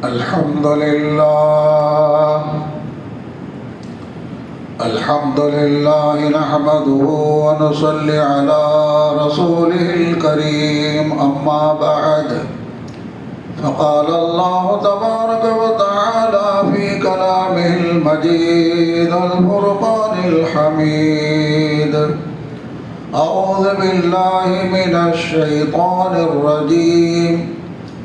الحمد لله نحمده ونصلي على رسوله الكريم أما بعد فقال الله تبارك وتعالى في كلامه المجيد الفرقان الحميد أعوذ بالله من الشيطان الرجيم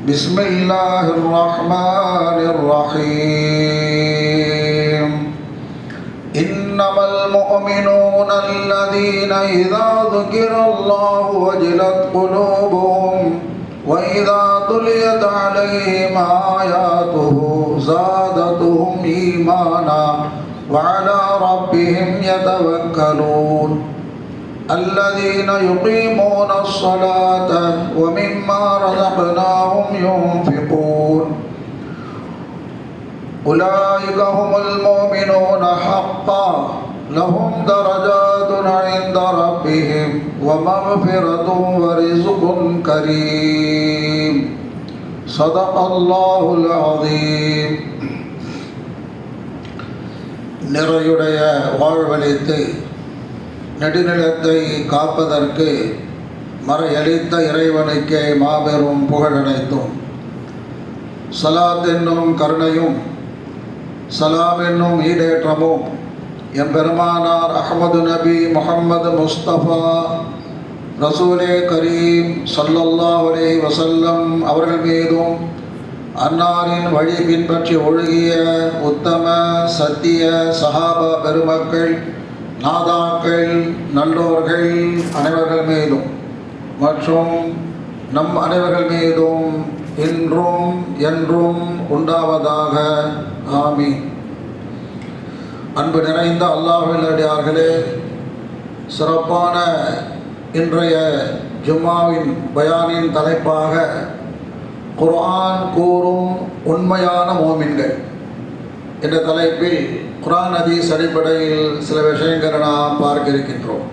بسم الله الرحمن الرحيم إنما المؤمنون الذين إذا ذكر الله وجلت قلوبهم وإذا تليت عليهم آياته زادتهم إيمانا وعلى ربهم يتوكلون الذين يقيمون الصلاة ومما رزقناهم ينفقون أولئك هم المؤمنون حقا لهم درجات عند ربهم ومغفرة ورزق كريم صدق الله العظيم. நிறையுடைய வாழ்வளித்து நெடுநிலத்தை காப்பதற்கு மறையளித்த இறைவனுக்கே மாபெரும் புகழனைத்தும் சலாத் என்னும் கருணையும் சலாம் என்னும் ஈடேற்றமும் எம்பெருமானார் அஹ்மது நபி முஹம்மது முஸ்தபா ரசூலே கரீம் ஸல்லல்லாஹு அலைஹி வஸல்லம் அவர்கள் மீதும் அன்னாரின் வழி பின்பற்றி ஒழுகிய உத்தம சத்திய சஹாபா பெருமக்கள் நாதாக்கள் நல்லோர்கள் அனைவர்கள் மீதும் மற்றும் நம் அனைவர்கள் மீதும் இன்றும் என்றும் உண்டாவதாக ஆமீன். அன்பு நிறைந்த அல்லாஹ்வின் அடியார்களே, சிறப்பான இன்றைய ஜும்மாவின் பயானின் தலைப்பாக குர்ஆன் கூறும் உண்மையான மோமின்கள் என்ற தலைப்பில் குர்ஆன் ஹதீஸ் அடிப்படையில் சில விஷயங்களை நாம் பார்க்க இருக்கின்றோம்.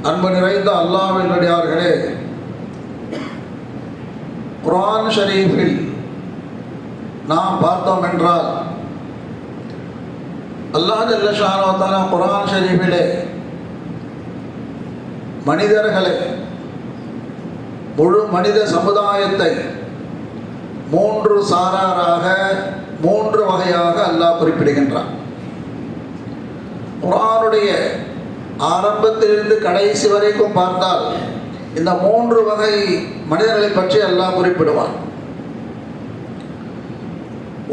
அன்பு நிறைந்த அல்லாஹ்வின் அடியார்களே, குர்ஆன் ஷரீஃபில் நாம் பார்த்தோம் என்றால் அல்லாஹ் ஜல்ல ஷானஹு வ தஆலா குர்ஆன் ஷரீஃபிலே மனிதர்களை, முழு மனித சமுதாயத்தை மூன்று சாராராக, மூன்று வகையாக அல்லாஹ் குறிப்பிடுகின்றான். குர்ஆனுடைய ஆரம்பத்திலிருந்து கடைசி வரைக்கும் பார்த்தால் இந்த மூன்று வகை மனிதர்களை பற்றி அல்லாஹ் குறிப்பிடுவான்.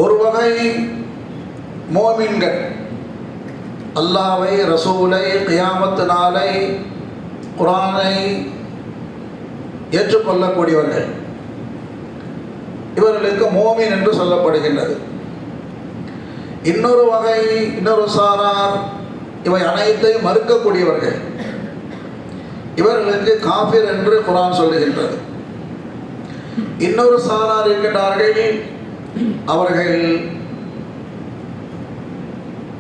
ஒரு வகை மோமின்கள், அல்லாஹ்வை, ரசூலை, கியாமத் நாளை, குர்ஆனை ஏற்றுக்கொள்ளக்கூடியவர்கள். இவர்களுக்கு மோமின் என்று சொல்லப்படுகின்றது. இன்னொரு வகை, இன்னொரு சாரார், இவை அனைத்தையும் மறுக்கக்கூடியவர்கள். இவர்களுக்கு காஃபிர் என்று குர்ஆன் சொல்லுகின்றது. இன்னொரு சாரார் இருக்கின்றார்கள், அவர்கள்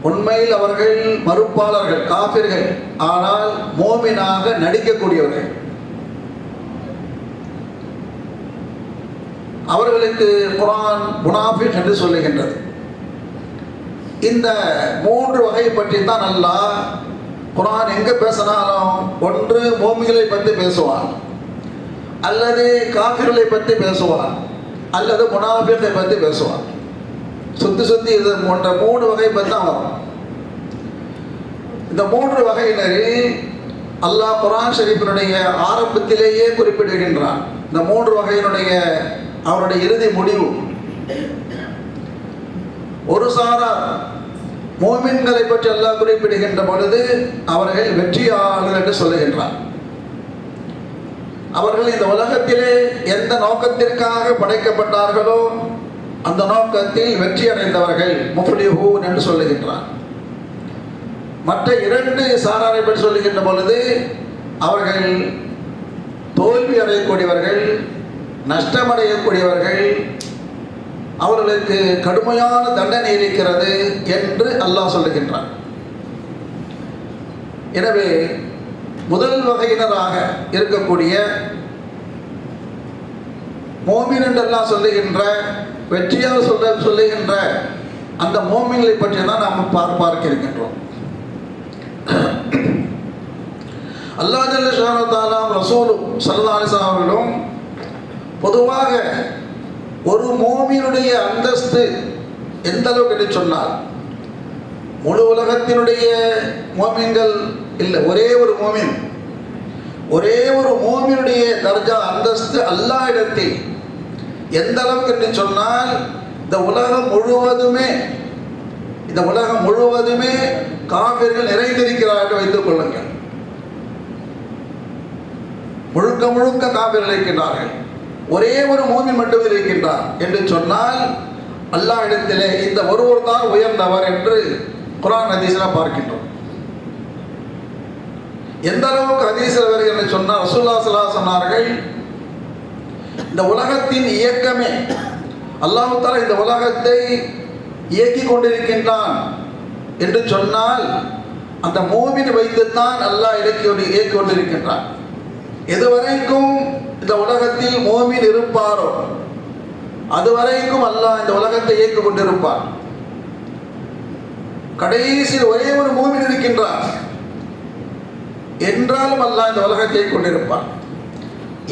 உண்மையில் அவர்கள் மறுப்பாளர்கள், காஃபிர்கள், ஆனால் மோமினாக நடிக்கக்கூடியவர்கள். அவர்களுக்கு குர்ஆன் முனாஃபிக் என்று சொல்லுகின்றது. இந்த மூன்று வகை பற்றி தான் அல்லாஹ் குர்ஆன் எங்கே பேசினாலும் ஒன்று மோமிகளை பற்றி பேசுவான், அல்லது காஃபிர்களை பற்றி பேசுவான், அல்லது முனாஃபிக்கை பற்றி பேசுவான். சுற்றி சுற்றி இது போன்ற மூணு வகை பற்றி தான் வரும். இந்த மூன்று வகையினரில் அல்லாஹ் குர்ஆன் ஷரீஃபினுடைய ஆரம்பத்திலேயே குறிப்பிடுகின்றான். இந்த மூன்று வகையினுடைய அவருடைய இறுதி முடிவு. ஒரு சாரார் மோமின்களை பற்றி அல்லாஹ் குறிப்பிடுகின்ற பொழுது அவர்கள் வெற்றியாளர்கள் என்று சொல்லுகின்றார். அவர்கள் இந்த உலகத்திலே எந்த நோக்கத்திற்காக படைக்கப்பட்டார்களோ அந்த நோக்கத்தில் வெற்றி அடைந்தவர்கள் முஃப்லிஹூன் என்று சொல்லுகின்றார். மற்ற இரண்டு சாராரை பற்றி சொல்லுகின்ற பொழுது அவர்கள் தோல்வி அடையக்கூடியவர்கள், நஷ்டமடையக்கூடியவர்கள், அவர்களுக்கு கடுமையான தண்டனை இருக்கிறது என்று அல்லாஹ் சொல்லுகின்றான். எனவே முதல் வகையினராக இருக்கக்கூடிய மோமின் என்றெல்லாம் சொல்லுகின்ற, வெற்றியால் சொல்லுகின்ற அந்த மோமின்களை பற்றி தான் நாம் பார்க்க இருக்கின்றோம். அல்லாஹ் ஜல்ல ஷானஹு வ தஆலா ரசூலும் ஸல்லல்லாஹு அலைஹி வஸல்லம் அவர்களும் பொதுவாக ஒரு மோமினுடைய அந்தஸ்து எந்த அளவுக்கு என்று சொன்னால், முழு உலகத்தினுடைய மோமின்கள் இல்லை, ஒரே ஒரு மோமினுடைய தர்ஜா அந்தஸ்து அல்லாஹ் இடத்தில் எந்த அளவுக்கு என்று சொன்னால், இந்த உலகம் முழுவதுமே காபிர்கள் நிறைந்திருக்கிறார்கள் வைத்துக் கொள்ளுங்கள். முழுக்க காபிர்கள் இருக்கின்றார்கள், ஒரே ஒரு மோமின் மட்டும் இருக்கின்றார் என்று சொன்னால், அல்லாஹ் இடத்திலே இந்த ஒருவர் தான் உயர்ந்தவர் என்று குர்ஆன் ஹதீஸில் பார்க்கின்றோம். எந்த அளவுக்கு ஹதீஸில் வருகிறது என்று சொன்னால், ரசூலுல்லாஹி ஸல்லல்லாஹு அலைஹி வஸல்லம் சொன்னார்கள், இந்த உலகத்தின் இயக்கமே அல்லாஹ் தஆலா இந்த உலகத்தை இயக்கி கொண்டிருக்கின்றான் என்று சொன்னால், அந்த மோமின் வைத்துத்தான் அல்லாஹ் இயக்கி கொண்டிருக்கின்றான். எதுவரைக்கும் இந்த உலகத்தில் மோமின் இருப்பாரோ அதுவரைக்கும் அல்லாஹ் இந்த உலகத்தை இயக்கிக் கொண்டிருப்பார். கடைசியில் ஒரே ஒரு மோமின் இருக்கின்றார் என்றாலும் அல்லாஹ் இந்த உலகத்தை இயக்கிக் கொண்டிருப்பார்.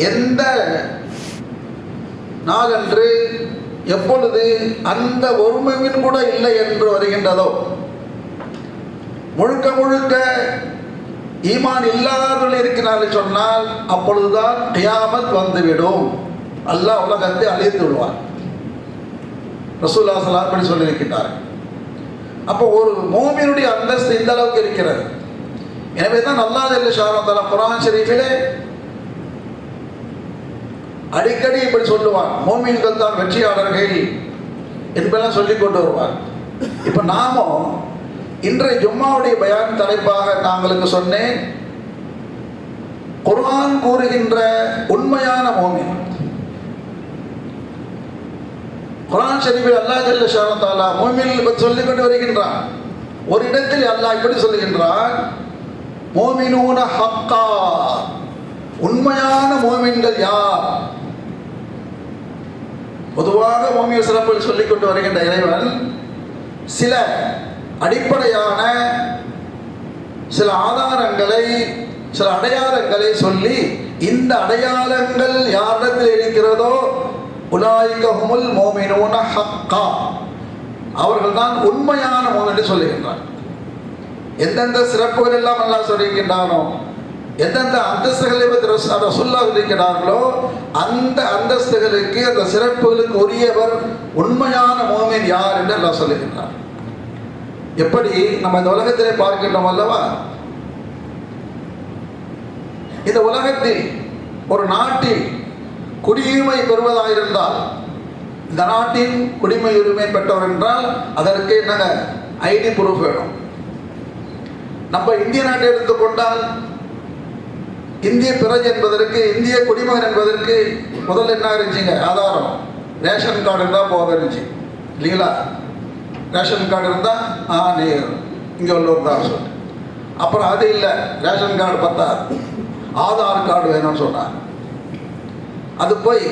எந்த நாளன்று எப்பொழுது அந்த ஒரு மோமின் கூட இல்லை என்று வருகின்றதோ, முழுக்க ஈமான் இல்லாதவர்கள் இருக்கிறார்கள் சொன்னால், அப்பொழுதுதான் கியாமத் வந்துவிடும், அல்லாஹ் உலகத்தை அழித்து விடுவார். ரசூலுல்லாஹி ஸல்லல்லாஹு அலைஹி வஸல்லம் சொல்லியிருக்கிறார். அப்போ ஒரு மோமினுடைய அந்தஸ்து இந்த அளவுக்கு இருக்கிறது. எனவே தான் அல்லாஹ் ஜல்ல ஷானஹு வ தஆலா குர்ஆன் ஷரீஃபிலே அடிக்கடி இப்படி சொல்லுவார், மோமின்கள் தான் வெற்றியாளர்கள் என்பதெல்லாம் சொல்லிக் கொண்டு வருவார். இப்போ நாமும் இன்றைய ஜும்மாவுடைய பயான் தலைப்பாக தாங்களுக்கு சொன்னேன், குர்ஆன் கூறுகின்ற உண்மையான மோமின். குர்ஆன் ஷரீஃபில் அல்லாஹ் ஜல்ல ஷானஹு வ தஆலா மோமின்களை சொல்லிக் கொண்டு வருகின்றான். ஒரு இடத்தில் அல்லாஹ் இப்படி சொல்லுகின்றான், மோமினூன ஹக்கா, உண்மையான மோமின்கள் யார்? பொதுவாக மோமின் சிறப்பில் சொல்லிக் கொண்டு வருகின்ற இறைவன் சில அடிப்படையான சில ஆதாரங்களை, சில அடையாளங்களை சொல்லி, இந்த அடையாளங்கள் யாரிடத்தில் இருக்கிறதோ உலாயிக ஹுமுல் மோமினூன ஹக்கா, அவர்கள் தான் உண்மையான மோமின் என்று சொல்லுகின்றார். எந்தெந்த சிறப்புகள் எல்லாம் அல்லாஹ் சொல்லியிருக்கின்றானோ, எந்தெந்த அந்தஸ்துகளை ரசூலுல்லாஹ் இருக்கிறார்களோ, அந்த அந்தஸ்துகளுக்கு, அந்த சிறப்புகளுக்கு உரியவர் உண்மையான மோமின் யார் என்று அல்லாஹ் சொல்லுகின்றார். எப்படி நம்ம இந்த உலகத்திலே பார்க்கின்றோம் அல்லவா, இந்த உலகத்தில் ஒரு நாட்டில் குடியுரிமை பெறுவதாக இருந்தால், இந்த நாட்டின் குடிமை உரிமை பெற்றவர் என்றால் அதற்கு என்னங்க ஐடி ப்ரூஃப் வேணும். நம்ம இந்திய நாட்டை எடுத்துக்கொண்டால், இந்திய பிரஜை என்பதற்கு, இந்திய குடிமகன் என்பதற்கு முதல்ல என்ன இருந்துச்சுங்க, ஆதாரம் ரேஷன் கார்டு இருந்தால் போக இருந்துச்சு இல்லைங்களா? ரேஷன் கார்டு இருந்தால் நீ இங்கே உள்ளவர் தான் சொல்லிட்டு, அப்புறம் அது இல்லை, ரேஷன் கார்டு பத்தாது, ஆதார் கார்டு வேணும்னு சொன்னார். அது போய்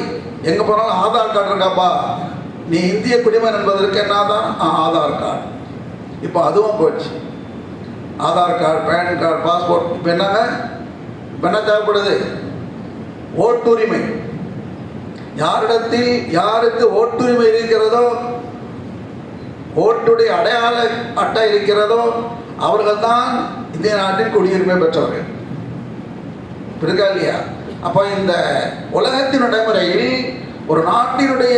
எங்கே போனாலும் ஆதார் கார்டு இருக்காப்பா, நீ இந்திய குடிமகன் என்பதற்கு என்ன தான் ஆதார் கார்டு. இப்போ அதுவும் போயிடுச்சு. Aadhaar card, PAN card, passport. இப்போ என்னங்க, இப்போ என்ன தேவைப்படுது? ஓட்டுரிமை. யாரிடத்தில் யாருக்கு ஓட்டுரிமை இருக்கிறதோ, ஓட்டுடைய அடையாள அட்டை இருக்கிறதோ, அவர்கள் தான் இந்திய நாட்டின் குடியுரிமை பெற்றவர்கள். இருக்கா இல்லையா? அப்போ இந்த உலகத்தின் நடைமுறையில் ஒரு நாட்டினுடைய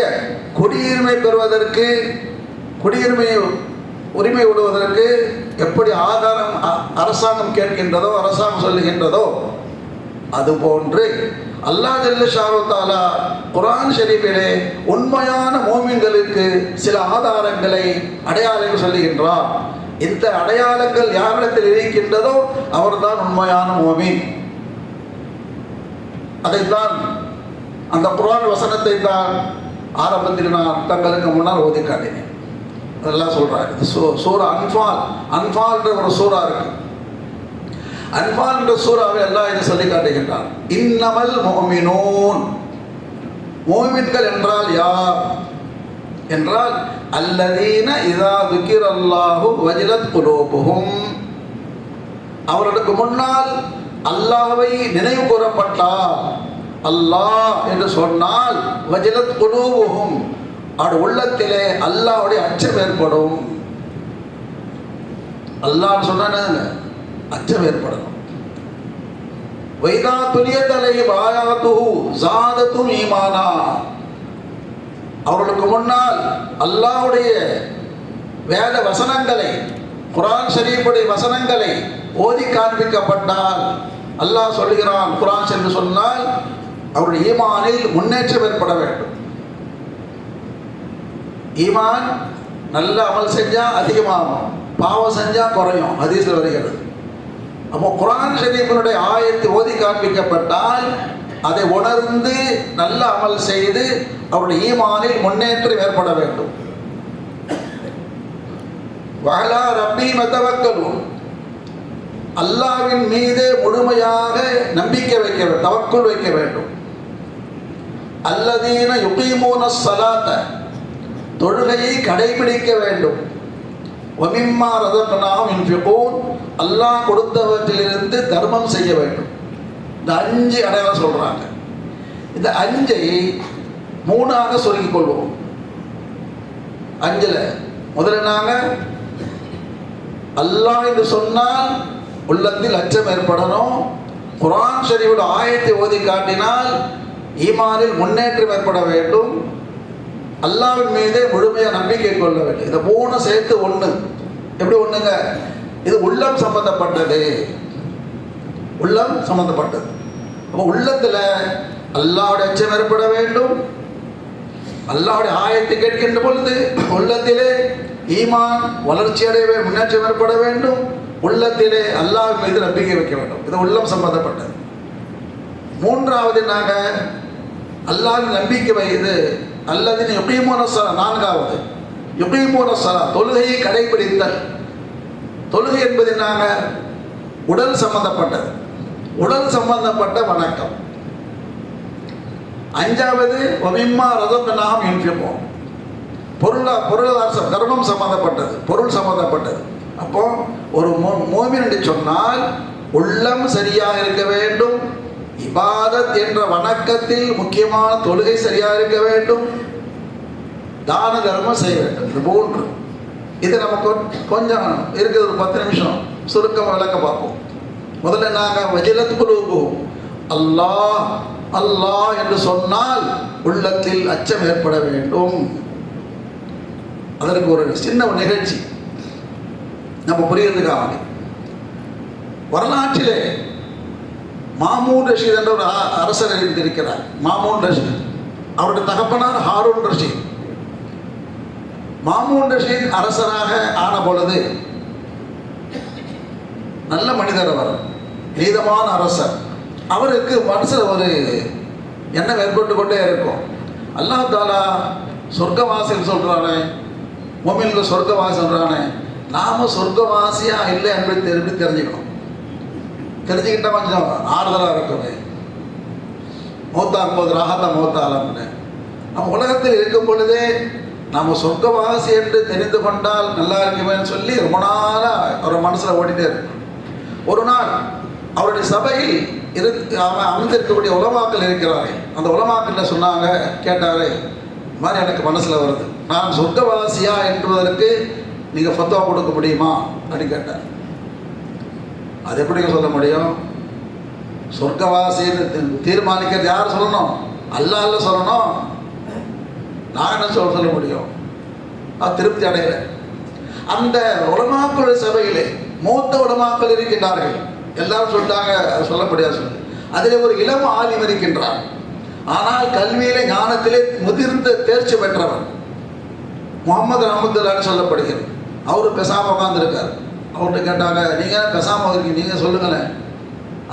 குடியுரிமை பெறுவதற்கு, குடியுரிமை உரிமை விடுவதற்கு எப்படி ஆதாரம் அரசாங்கம் கேட்கின்றதோ, அரசாங்கம் சொல்லுகின்றதோ, அதுபோன்று அல்லாஹ் ஜல்ல ஷானஹு வ தஆலா குர்ஆன் ஷரீஃபிலே உண்மையான மோமின்களுக்கு சில ஆதாரங்களை, அடையாளங்கள் சொல்லுகின்றார். இந்த அடையாளங்கள் யாரிடத்தில் இருக்கின்றதோ அவர்தான் உண்மையான மோமின். அதைத்தான், அந்த குர்ஆன் வசனத்தை தான் ஆரம்பத்தில் நான் தங்களுக்கு முன்னால் ஓதி காட்டினேன். அதெல்லாம் சொல்றாரு. சூரா அன்ஃபால் என்ற ஒரு சூறா இருக்கு. அன்ஃபால் என்ற சூறாவை எல்லாம் இதை சொல்லி காட்டுகின்றான். இன்னமல் முஃமினூன், மூமின்கள் என்றால் யார் என்றால் அல்லதீன இதா துக்கிரல்லாஹு வஜிலத் குலூபுஹும், அவர்களுக்கு முன்னால் அல்லாஹ்வை நினைவு கூறப்பட்டால், அல்லாஹ் என்று சொன்னால் வஜிலத் குலூபுஹும், அவருடைய உள்ளத்திலே அல்லாஹ்வுடைய அச்சம் ஏற்படும். அல்லாஹ் சொன்ன அச்சம் ஏற்படணும். வைதா துலியத் அலைஹிம் ஆயாத்துஹு ஸாதத்துஹும் ஈமானா, அவர்களுக்கு முன்னால் அல்லாஹ்வுடைய வேத வசனங்களை, குர்ஆன் ஷரீஃபுடைய வசனங்களை ஓதி காண்பிக்கப்பட்டால், அல்லாஹ் சொல்கிறான் குர்ஆன் என்று சொன்னால் அவருடைய ஈமானில் முன்னேற்றம் ஏற்பட வேண்டும். ஈமான் நல்ல அமல் செஞ்சால் அதிகமாகும், பாவம் செஞ்சால் குறையும், ஹதீஸில் வருகிறது. அப்போ குர்ஆன் ஷரீஃபினுடைய ஆயத்து ஓதி காண்பிக்கப்பட்டால் அதை உணர்ந்து நல்ல அமல் செய்து அவருடைய ஈமானில் முன்னேற்றம் ஏற்பட வேண்டும். வஅலா ரப்பிஹிம் யதவக்கலூன், அல்லாஹ்வின் மீதே முழுமையாக நம்பிக்கை வைக்க வேண்டும், தவக்குல் வைக்க வேண்டும். அல்லதீன யுகீமூனஸ் ஸலாத்த, தொழுகையை கடைபிடிக்க வேண்டும். வமிம்மா ரஸக்னாஹும் யுன்ஃபிகூன், அல்லாஹ் கொடுத்தவற்றிலிருந்து தர்மம் செய்ய வேண்டும். இந்த 5 அடையாளம் சொல்றாங்க. இந்த 5ஐ 3ஆக சுருக்கிக் கொள்வோம். 5ல் முதல்ல நாங்கள் அல்லாஹ் என்று சொன்னால் உள்ளத்தில் அச்சம் ஏற்படணும். குர்ஆன் ஷரீஃபோட ஆயத்தை ஓதி காட்டினால் ஈமானில் முன்னேற்றம் ஏற்பட வேண்டும். அல்லாஹ்வின் மீதே முழுமையாக நம்பிக்கை கொள்ள வேண்டும். இந்த 3 சேர்த்து 1. எப்படி ஒண்ணுங்க? இது உள்ளம் சம்பந்தப்பட்டது, உள்ளம் சம்பந்தப்பட்டது. அப்போ உள்ளத்தில் அல்லாஹ்வுடைய அச்சம் ஏற்பட வேண்டும். அல்லாஹ்வுடைய ஆயத்தை கேட்கின்ற பொழுது உள்ளத்திலே ஈமான் வளர்ச்சி அடைய, முன்னேற்றம் ஏற்பட வேண்டும். உள்ளத்திலே அல்லாஹ் மீது நம்பிக்கை வைக்க வேண்டும். இது உள்ளம் சம்பந்தப்பட்டது. 3வது நாங்கள் அல்லாஹ்வின் நம்பிக்கை வைது அல்லது யுகீமூனஸ் ஸலா. 4வது யுகீமூனஸ் ஸலா, தொழுகையை கடைபிடித்தல். தொழுகை என்பது நாங்கள் உடல் சம்பந்தப்பட்டது, உடல் சம்பந்தப்பட்ட வணக்கம். 5வது வமிம்மா ரஸக்னாஹும் யுன்ஃபிகூன், பொருளாதார தர்மம் சம்பந்தப்பட்டது, பொருள் சம்பந்தப்பட்டது. அப்போ ஒரு மூமின் என்று சொன்னால் உள்ளம் சரியாக இருக்க வேண்டும். இபாதத் என்ற வணக்கத்தில் முக்கியமான தொழுகை சரியாக இருக்க வேண்டும். தான தர்மம் செய்ய வேண்டும். இது 3. இது நமக்கு கொஞ்சம் இருக்குது, ஒரு 10 நிமிஷம் சுருக்கம் விளக்க பார்ப்போம். முதல்ல நாங்கள் வஜிலத் குலூபுஹும், அல்லாஹ் அல்லாஹ் என்று சொன்னால் உள்ளத்தில் அச்சம் ஏற்பட வேண்டும். அதற்கு ஒரு சின்ன நிகழ்ச்சி நம்ம புரியறதுக்காக, வரலாற்றிலே மாமூன் ரஷீத் என்ற ஒரு அரசர் இருந்திருக்கிறார். மாமூன் ரஷீத், அவருடைய தகப்பனார் ஹாரூன் ரஷீத். மாமூன் ரஷீத் அரசராக ஆன பொழுது நல்ல மனிதர், அவர் நீதமான அரசர். அவருக்கு மனசில் ஒரு எண்ணம் ஏற்பட்டு கொண்டே இருக்கும். அல்லாஹ் தாலா சொர்க்கவாசின்னு சொல்கிறானே, மோமின்கள் சொர்க்கவாசி சொல்கிறானே, நாம் சொர்க்கவாசியாக இல்லை என்பதை எப்படி தெரிஞ்சுக்கணும். தெரிஞ்சுக்கிட்டால் கொஞ்சம் ஆறுதலாக இருக்குமே. மௌத்தாக்கும் போது ராகத்தா மௌத்தாலம்னு நம்ம உலகத்தில் இருக்கும் பொழுதே நம்ம சொர்க்கவாசி என்று தெரிந்து கொண்டால் நல்லா இருக்குமேன்னு சொல்லி ரொம்ப நாளாக அவர் மனசில் ஓடிட்டே இருக்கும். ஒரு நாள் அவருடைய சபையில் அமைந்திருக்கக்கூடிய உலமாக்கள் இருக்கிறார்கள். அந்த உலமாக்கள் சொன்னாங்க, கேட்டாரே, இந்த மாதிரி எனக்கு மனசில் வருது, நான் சொர்க்கவாசியா என்பதற்கு நீங்கள் ஃபத்வா கொடுக்க முடியுமா அப்படின்னு கேட்டார். அது எப்படிங்க சொல்ல முடியும்? சொர்க்கவாசின்னு தீர்மானிக்கிறது யார் சொல்லணும்? அல்லாஹ் சொல்லணும். நான் என்ன சொல்ல முடியும்? அது திருப்தி அடையல. அந்த உலமாக்களுடைய சபையிலே மூத்த உலமாக்கள் இருக்கின்றார்கள். எல்லாரும் சொல்லிட்டாங்க, சொல்ல முடியாது சொல்லு. அதில் ஒரு இளம் ஆலிம் இருக்கின்றார். ஆனால் கல்வியிலே ஞானத்திலே முதிர்ந்த தேர்ச்சி பெற்றவர் முகமது ரஹமத்துல்லான்னு சொல்லப்படுகிறது. அவர் பேசாமல் உட்காந்துருக்கார். அவர்கிட்ட கேட்டாங்க, நீங்கள் பேசாமல் இருக்கீங்க, நீங்கள் சொல்லுங்களேன்.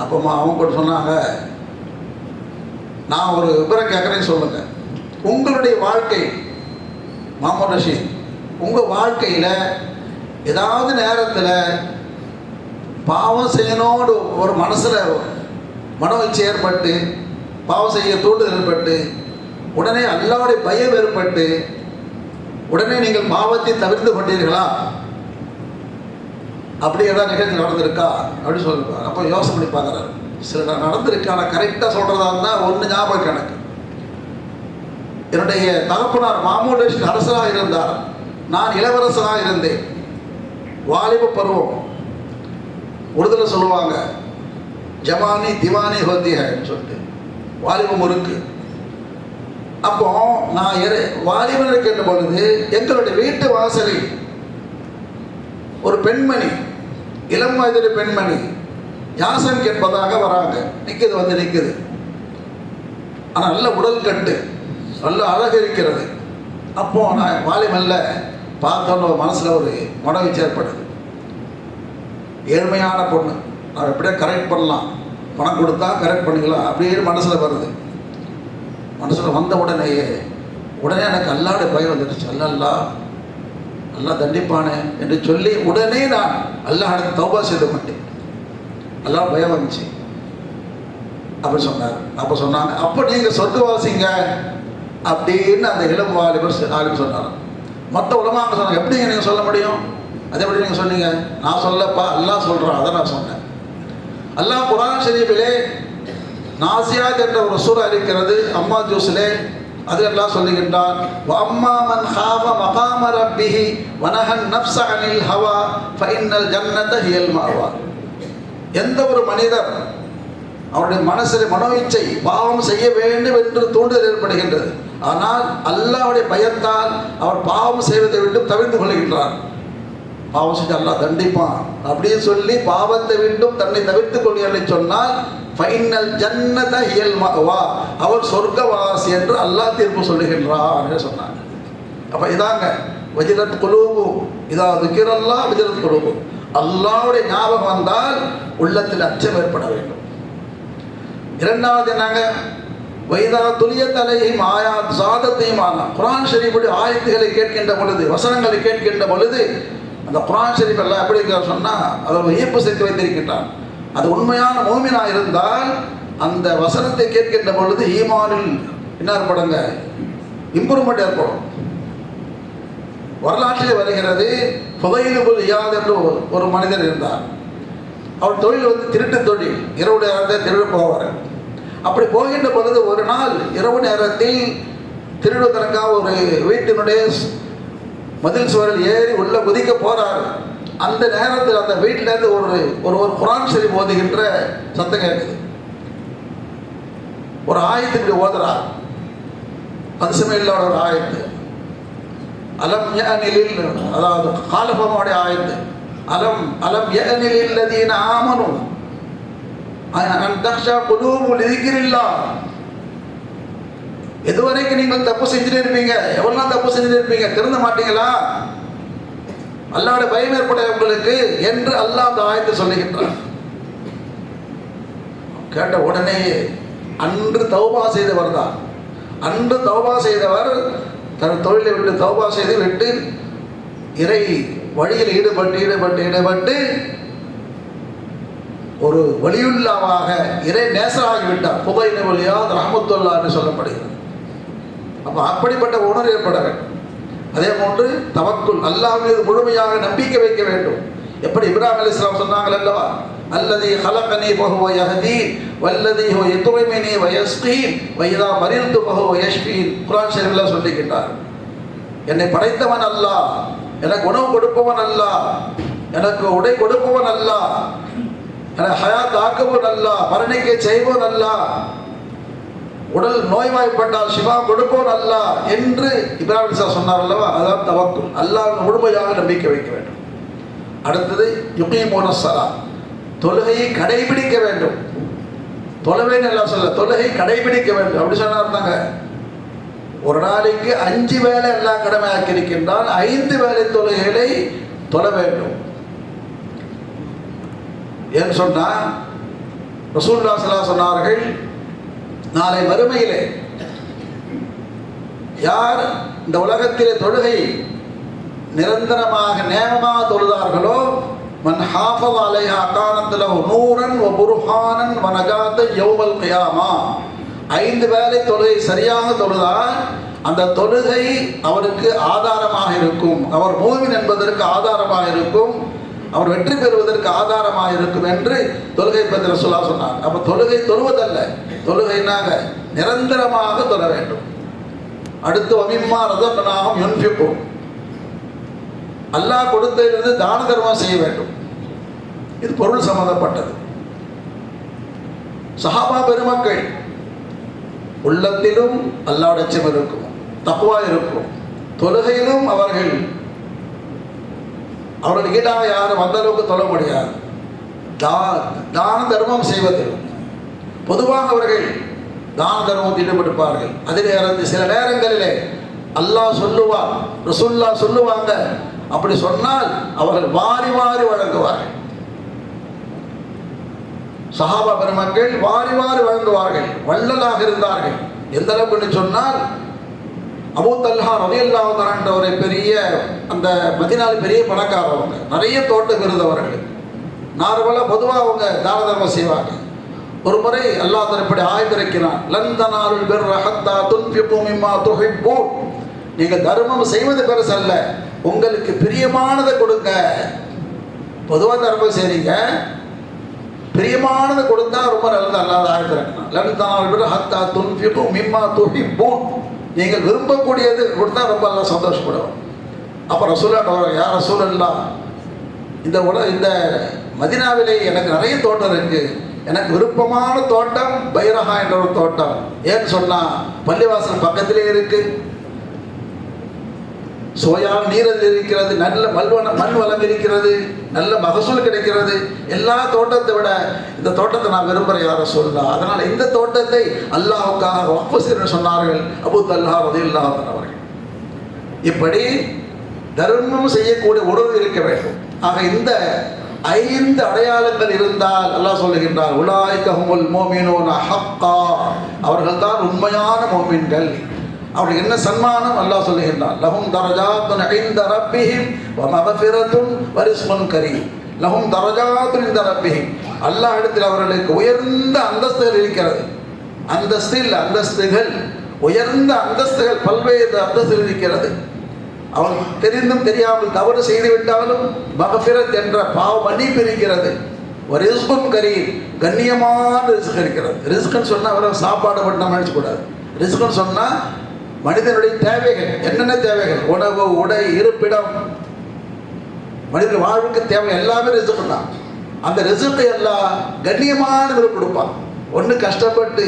அப்போ அவங்க கூட சொன்னாங்க, நான் ஒரு விவரம் கேட்குறேன்னு சொல்லுங்கள். உங்களுடைய வாழ்க்கை முகமது ரஷீத், உங்கள் வாழ்க்கையில் ஏதாவது நேரத்தில் பாவம் செய்யணும்னு ஒரு மனசில் மனோவீழ்ச்சி ஏற்பட்டு, பாவம் செய்ய தூண்டுதல் ஏற்பட்டு உடனே அல்லாஹ்வுடைய பயம் ஏற்பட்டு உடனே நீங்கள் பாவத்தை தவிர்த்து கொண்டீர்களா, அப்படி ஏதாவது நிகழ்ச்சி நடந்திருக்கா அப்படின்னு சொல்லிருப்பாங்க. அப்போ யோசனை பண்ணி பார்க்குறாரு. சில நடந்திருக்கு, ஆனால் கரெக்டாக சொல்கிறதா இருந்தால் ஒன்று ஞாபகம் எனக்கு. என்னுடைய தகப்பனார் மாமூலேஷன் அரசராக இருந்தார், நான் இளவரசனாக இருந்தேன். வாலிப பருவம், உறுதியில் சொல்லுவாங்க ஜமானி திவானி ஹோத்தின்னு சொல்லிட்டு வாலிபம் இருக்கு. அப்போ நான் வாலிபன் இருக்கின்ற பொழுது எங்களுடைய வீட்டு வாசலில் ஒரு பெண்மணி, இளம் வயதில் பெண்மணி யாசம் கேட்பதாக வராங்க. நிற்குது. ஆனால் நல்ல உடல் கட்டு, நல்ல அழகு இருக்கிறது. அப்போ நான் வாலிபல்ல பார்த்தோன்னு மனசில் ஒரு மனவீச்சு ஏற்படுது. ஏழ்மையான பொண்ணு, நான் எப்படியா கரெக்ட் பண்ணலாம், பணம் கொடுத்தா கரெக்ட் பண்ணிக்கலாம் அப்படின்னு மனசில் வருது. மனசில் வந்த உடனே எனக்கு அல்லாஹ்வுடைய பயம் வந்துடுச்சு. அல்லாஹ் தண்டிப்பானே என்று சொல்லி உடனே நான் அல்லாஹ்வுடைய தௌபா செய்து கொண்டேன். அல்லாஹ் பயம் வந்துச்சு. அப்படி சொன்னார். அப்போ சொன்னாங்க, அப்போ நீங்கள் சொர்க்கவாசிங்க அப்படின்னு அந்த இளம் வாலிபர் சொன்னார். மற்ற உலமாங்க சொன்னாங்க, எப்படிங்க நீங்கள் சொல்ல முடியும், அதை எப்படி நீங்கள் சொன்னீங்க? நான் சொல்லப்பா, அல்லாஹ் சொல்கிறான், அதை நான் சொன்னேன். அல்லாஹ் குர்ஆன் ஷரீஃபிலே நாசியாத் என்ற ஒரு சூரா இருக்கிறது, அம்மா ஜூஸிலே. அது எல்லாம் சொல்லுகின்றான், வஅம்மா மன் ஹாஃப மகாம ரப்பிஹி வனஹன் நஃப்ஸ அனில் ஹவா ஃபஇன்னல் ஜன்னத ஹியல் மஅவா. எந்த ஒரு மனிதர் அவருடைய மனசில் மனோயிச்சை பாவம் செய்ய வேண்டும் என்று தூண்டுதல் ஏற்படுகின்றது, ஆனால் அல்லாஹ்வுடைய பயத்தால் அவர் பாவம் செய்வதை விட்டு தவிர்த்து கொள்கின்றார். பாவம் செஞ்சு அல்லாஹ் தண்டிப்பான் அப்படின்னு சொல்லி பாவத்தை விட்டும் தன்னை தவிர்த்து கொள்கிறார் சொன்னால் ஃபைனல் ஜன்னத ஹியல் மஅவா, அவர் சொர்க்கவாசி என்று அல்லாஹ் தீர்ப்பு சொல்லுகின்றார் சொன்னாங்க. அப்போ இதாங்க வஜிரத் குலூபு, இதா துக்கிரல்லாஹ் வஜிரத் குலூபு. அல்லாஹ்வுடைய ஞாபகம் வந்தால் உள்ளத்தில் அச்சம் ஏற்பட வேண்டும். இரண்டாவது என்னங்க, வைதா துலியத் அலைஹிம் ஆயாத் ஸாதத்தையும் ஆனா. குர்ஆன் ஷரீஃபுடைய ஆயத்துகளை கேட்கின்ற பொழுது, வசனங்களை கேட்கின்ற பொழுது, அந்த குர்ஆன் ஷரீஃப் எல்லாம் எப்படி சொன்னால் அதை ஈர்ப்பு சேர்த்து வைத்திருக்கின்றான். அது உண்மையான மோமினாக இருந்தால் அந்த வசனத்தை கேட்கின்ற பொழுது ஈமானில் என்ன ஏற்படுங்க, இம்ப்ரூவ்மெண்ட் ஏற்படும். வரலாற்றில் வருகிறது, ஃபுதைல் இப்னு இயாத் என்று ஒரு மனிதர் இருந்தார். அவர் தொழில் திருட்டு தொழில், இரவு நேரத்தை திருடு போவார். அப்படி போகின்ற பொழுது ஒரு நாள் இரவு நேரத்தில் திருடுவதற்காக ஒரு வீட்டினுடைய மதில் சுவரில் ஏறி உள்ள குதிக்க போறார். அந்த நேரத்தில் அந்த வீட்டிலேருந்து ஒரு குர்ஆன் ஷரீஃப் ஓதுகின்ற சத்தம் கேட்குது. ஒரு ஆயத்துக்கு ஓதுறார், அது சமயத்தில் ஒரு ஆயத்து, அலம் யஅனிலில், அதாவது காலபமுடைய ஆயத்து, அலம் யஅனிலில் லதீன ஆமனு அன் தக்ஷா குலூபு லிذிக்ரில்லாஹ். எதுவரைக்கும் நீங்கள் தப்பு செஞ்சுட்டே இருப்பீங்க, எவ்வளவு தப்பு செஞ்சுட்டே இருப்பீங்க, திருந்த மாட்டீங்களா, அல்லாஹ்வுடைய பயம் ஏற்பட உங்களுக்கு என்று அல்லாஹ் அந்த ஆயத்தை சொல்லுகின்றார். கேட்ட உடனே அன்று தௌபா செய்தவர் தான், அன்று தௌபா செய்தவர் தன் தொழிலை விட்டு தௌபா செய்து விட்டு இறை வழியில் ஈடுபட்டு ஒரு வலியுல்லாவாக இறை நேசராகிவிட்டார். ஃபுதைல் இப்னு இயாத் ரஹ்மத்துல்லாஹி என்று சொல்லப்படுகிறது. அப்போ அப்படிப்பட்ட உணர்வு ஏற்பட வேண்டும். அதே போன்று தவக்குல், அல்லாஹ் மீது முழுமையாக நம்பிக்கை வைக்க வேண்டும். எப்படி இப்ராஹிம் அலைஹிஸ்ஸலாம் சொன்னாங்கள் அல்லவா, அல்லதி ஹலகனி ஃபஹுவ யஹ்தீன் வல்லதி ஹுவ யுத்இமுனி வ யஸ்கீன் வ இதா மரில்து ஃபஹுவ யஷ்ஃபீன். குர்ஆன் ஷரீஃபில் சொல்லிக்கிட்டார், என்னை படைத்தவன் அல்லாஹ், எனக்கு உணவு கொடுப்பவன் அல்லாஹ், எனக்கு உடை கொடுப்பவன் அல்லாஹ், எனக்கு ஹயாத் ஆக்குவன் அல்லாஹ், மரணிக்க செய்வோன் அல்லாஹ், உடல் நோய்வாய்ப்பட்டால் சிவா கொடுப்போன் அல்லாஹ் என்று இப்ராஹிம் அலைஹிஸ்ஸலாம் சொன்னார் அல்லவா. அதான் தவக்குல், அல்லாஹ் முழுமையாக நம்பிக்கை வைக்க வேண்டும். அடுத்தது யுகீமுன ஸலா, தொழுகையை கடைபிடிக்க வேண்டும். தொழுவேன்னு எல்லாம் சொல்ல, தொழுகை கடைபிடிக்க வேண்டும் அப்படி சொன்னார்ந்தாங்க. ஒரு நாளைக்கு 5 வேளை எல்லாம் கடமையாக்கி இருக்கின்றால் 5 வேளை தொழுகைகளை தொழ வேண்டும். ஏன்னு சொன்னா ரசூலுல்லாஹி ஸல்லல்லாஹு அலைஹி வஸல்லம் சொன்னார்கள், நாளை மறுமையிலே யார் இந்த உலகத்திலே தொழுகை நிரந்தரமாக நேமமாக தொழுதார்களோ, மன் ஹாஃபஸ அலைஹா கானத் லஹு நூரன் வ புர்ஹானன் வ நஜாத யௌமல் கியாமா, 5 வேளை தொழுகை சரியாக தொழுதால் அந்த தொழுகை அவருக்கு ஆதாரமாக இருக்கும், அவர் மூமின் என்பதற்கு ஆதாரமாக இருக்கும், அவர் வெற்றி பெறுவதற்கு ஆதாரமாக இருக்கும் என்று தொழுகை பற்றி ரசூலுல்லாஹ் சொன்னார். அப்போ தொழுகை தொழுவதல்ல, தொழுகைனாக நிரந்தரமாக தொழ வேண்டும். அடுத்து வமிம்மா ரஸக்னாஹும் யுன்ஃபிகூன், அல்லாஹ் கொடுத்ததிலிருந்து தான தர்மம் செய்ய வேண்டும். இது பொருள் சம்பந்தப்பட்டது. சஹாபா பெருமக்கள் உள்ளத்திலும் அல்லாஹ்வுடைய அச்சம் இருக்கும், தக்வா இருக்கும், தொழுகையிலும் அவர்கள் ஈடாக யாரும் அந்த அளவுக்கு தொழ முடியாது. தான தர்மம் செய்வது பொதுவாக அவர்கள் தான தர்மத்தில் ஈடுபட்டிருப்பார்கள். அதே நேரத்தில் சில நேரங்களிலே அல்லாஹ் சொல்லுவார், ரசூலுல்லாஹ் சொல்லுவாங்க, அப்படி சொன்னால் அவர்கள் வாரி வாரி வழங்குவார்கள். சஹாபா பெருமக்கள் வாரி வாரி வழங்குவார்கள், வள்ளலாக இருந்தார்கள். எந்த அளவுக்கு சொன்னால் அபூ தல்ஹா ரலியல்லாஹு தஆலா என்ற ஒரு பெரிய அந்த மதீனாவில் பெரிய பணக்காரவங்க, நிறைய தோட்டம் இருந்தவர்கள். நார்மலாக பொதுவாக அவங்க தான தர்மம் செய்வாங்க. ஒரு முறை அல்லாஹ் தரப்படி ஆயத்திருக்கிறான், லன் தனாலுல் பிர்ர ஹத்தா துன்ஃபிகு மிம்மா துஹிப்பூன், நீங்கள் தர்மம் செய்வது பெருசல்ல, உங்களுக்கு பிரியமானதை கொடுங்க. பொதுவாக தர்மம் செய்றீங்க, பிரியமானதை கொடுத்தா ரொம்ப நல்லது. அல்லாஹ் ஆயத்திருக்கிறான், லன் தனாலுல் பிர்ர ஹத்தா துன்ஃபிகு மிம்மா துஹிப்பூன், நீங்கள் விரும்பக்கூடியது கொடுத்தா ரொம்ப எல்லாம் சந்தோஷப்படுவோம். அப்போ ரசூலுல்லாஹ், யா ரசூலல்லாஹ், இந்த மதீனாவிலே எனக்கு நிறைய தோட்டம் இருக்கு, எனக்கு விருப்பமான தோட்டம் பைரஹா என்ற ஒரு தோட்டம். ஏன்னு சொன்னால் பள்ளிவாசல் பக்கத்திலே இருக்கு, சோயால் நீரில் இருக்கிறது, நல்ல மண் வளம் இருக்கிறது, நல்ல மகசூல் கிடைக்கிறது. எல்லா தோட்டத்தை விட இந்த தோட்டத்தை நான் விரும்புகிறேன் யார சொல்லலாம். அதனால் இந்த தோட்டத்தை அல்லாஹ்வுக்காக வக்ஃப் செய்ய சொன்னார்கள் அபூ தல்ஹா ரலியல்லாஹு அன்ஹு அவர்கள். இப்படி தர்மம் செய்யக்கூடிய உறவு இருக்க வேண்டும். ஆக இந்த 5 அடையாளங்கள் இருந்தால் அல்லாஹ் சொல்லுகின்றார், உலாயிக ஹுமுல் முஃமினூன ஹக்கா, அவர்கள் தான் உண்மையான முஃமின்கள். அவருக்கு என்ன சன்மானம் அல்லாஹ் சொல்லுகின்றான், லஹும் தரஜாத்துன் இன்த ரப்பிஹிம் வ மக்ஃபிரத்துன் வ ரிஸ்குன் கரீம். லஹும் தரஜாத்துன் இன்த ரப்பிஹிம், அல்லாஹ் இடத்தில் அவர்களுக்கு உயர்ந்த அந்தஸ்துகள் இருக்கிறது. அந்தஸ்துகள் உயர்ந்த அந்தஸ்துகள், பல்வேறு அந்தஸ்துகள் இருக்கிறது. அவன் தெரிந்தும் தெரியாமல் தவறு செய்து விட்டாலும் மக்ஃபிரத் என்ற பாவ மன்னிப்பு இருக்கிறது. ஒரு ரிஸ்குன் கரீம், கண்ணியமான ரிஸ்க் இருக்கிறது. ரிஸ்குன்னு சொன்னால் அவரை சாப்பாடு மட்டும் நம்ம நினைச்சக்கூடாது. ரிஸ்குன்னு சொன்னால் மனிதனுடைய தேவைகள், என்னென்ன தேவைகள், உணவு, உடை, இருப்பிடம், மனிதன் வாழ்வுக்கு தேவை எல்லாமே ரிஸ்க் தான். அந்த ரிஸ்கை எல்லாம் கண்ணியமானவர்கள் கொடுப்பான். ஒன்று கஷ்டப்பட்டு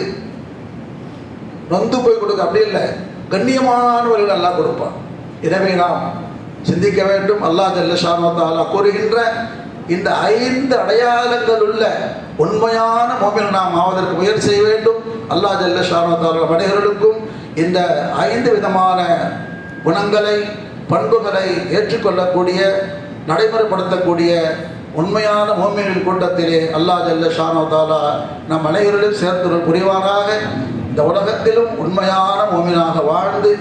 நொந்து போய் கொடுக்க, அப்படி இல்லை, கண்ணியமானவர்கள் எல்லாம் கொடுப்பான். எனவே நாம் சிந்திக்க வேண்டும். அல்லாஹ் ஜல்ல ஷானஹு வ தஆலா கூறுகின்ற இந்த 5 அடையாளங்கள் உள்ள உண்மையான முஃமின் நாம் ஆவதற்கு முயற்சி செய்ய வேண்டும். அல்லாஹ் ஜல்ல ஷானஹு வ தஆலா மனிதர்களுக்கும் இந்த 5 விதமான குணங்களை, பண்புகளை ஏற்றுக்கொள்ளக்கூடிய, நடைமுறைப்படுத்தக்கூடிய உண்மையான முஃமினின் கூட்டத்திலே அல்லாஹ் ஜல்ல ஷானஹு வ தஆலா நம் அனைவரிலும் சேர்த்துள்ள புரிவாராக. இந்த உலகத்திலும் உண்மையான முஃமினாக வாழ்ந்து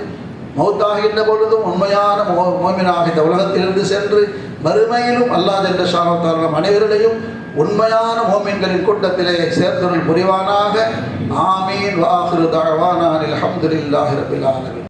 மௌத்தாகின்ற பொழுதும் உண்மையான முஃமினாக இந்த உலகத்திலிருந்து சென்று மறுமையிலும் அல்லாஹ் ஜல்ல ஷானஹு வ தஆலா நம் அனைவரையும் உண்மையான முஃமின்களின் கூட்டத்திலே சேர்த்துள்ள புரிவானாக. ஆமீன். வ ஆகிரு தஅவானா அல்ஹம்துலில்லாஹி ரப்பில் ஆலமீன்.